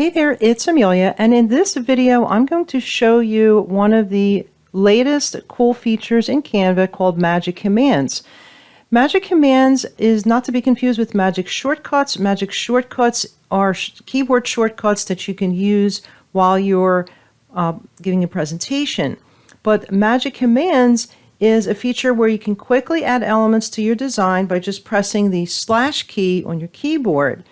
Hey there, it's Amelia, and in this video I'm going to show you one of the latest cool features in Canva called Magic Commands. Magic Commands is not to be confused with Magic Shortcuts. Magic Shortcuts are keyboard shortcuts that you can use while you're giving a presentation. But Magic Commands is a feature where you can quickly add elements to your design by just pressing the slash key on your keyboard.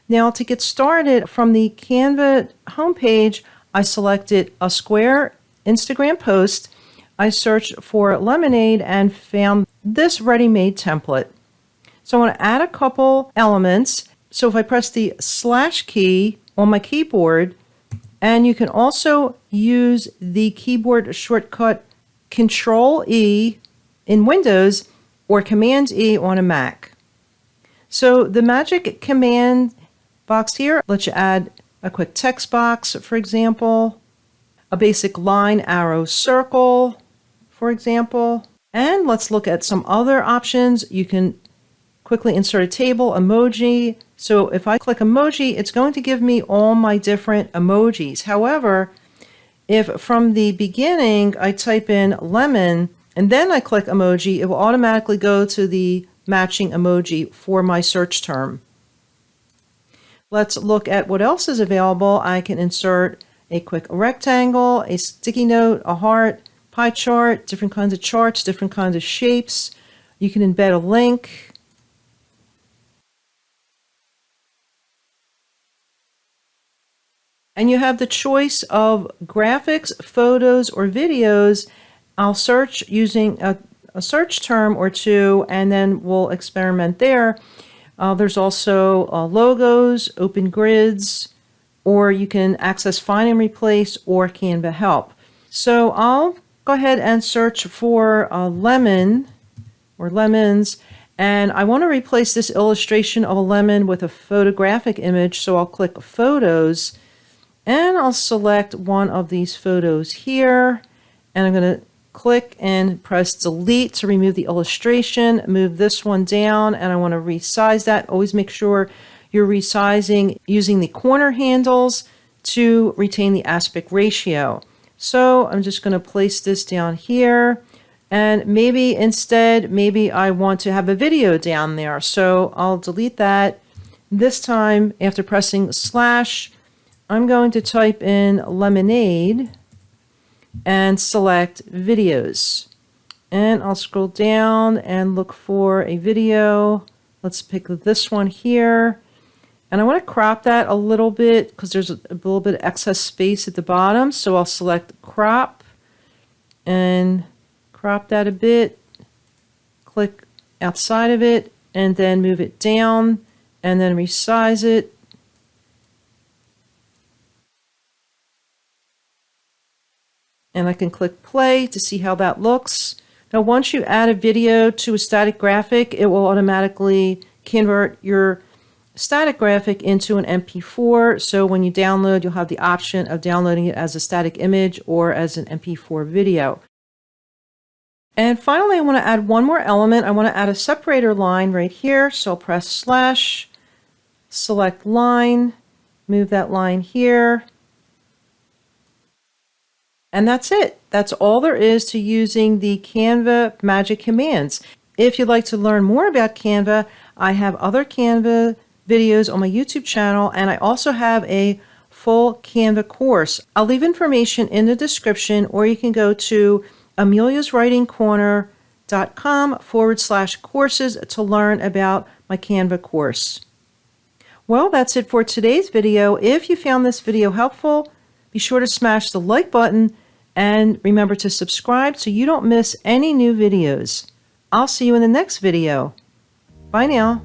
Now, to get started, from the Canva homepage, I selected a square Instagram post. I searched for lemonade and found this ready-made template. So I want to add a couple elements. So if I press the slash key on my keyboard, and you can also use the keyboard shortcut Control E in Windows or Command E on a Mac. So the Magic Command box here lets you add a quick text box, for example, a basic line, arrow, circle, for example. And let's look at some other options. You can quickly insert a table, emoji. So if I click emoji, it's going to give me all my different emojis. However, if from the beginning I type in lemon and then I click emoji, it will automatically go to the matching emoji for my search term. Let's look at what else is available. I can insert a quick rectangle, a sticky note, a heart, pie chart, different kinds of charts, different kinds of shapes. You can embed a link. And you have the choice of graphics, photos, or videos. I'll search using a search term or two, and then we'll experiment there. There's also logos, open grids, or you can access Find and Replace or Canva Help. So I'll go ahead and search for lemon or lemons, and I want to replace this illustration of a lemon with a photographic image, so I'll click Photos, and I'll select one of these photos here, and I'm going to click and press delete to remove the illustration, move this one down, and I want to resize that. Always make sure you're resizing using the corner handles to retain the aspect ratio. So I'm just going to place this down here, and maybe instead, I want to have a video down there. So I'll delete that. This time, after pressing slash, I'm going to type in lemonade and select videos. And I'll scroll down and look for a video. Let's pick this one here. And I want to crop that a little bit because there's a little bit of excess space at the bottom. So I'll select crop and crop that a bit. Click outside of it and then move it down and then resize it. And I can click play to see how that looks. Now, once you add a video to a static graphic, it will automatically convert your static graphic into an MP4. So when you download, you'll have the option of downloading it as a static image or as an MP4 video. And finally, I want to add one more element. I want to add a separator line right here. So I'll press slash, select line, move that line here. And that's it. That's all there is to using the Canva Magic Commands. If you'd like to learn more about Canva, I have other Canva videos on my YouTube channel, and I also have a full Canva course. I'll leave information in the description, or you can go to ameliaswritingcorner.com/courses to learn about my Canva course. Well, that's it for today's video. If you found this video helpful, be sure to smash the like button and remember to subscribe so you don't miss any new videos. I'll see you in the next video. Bye now.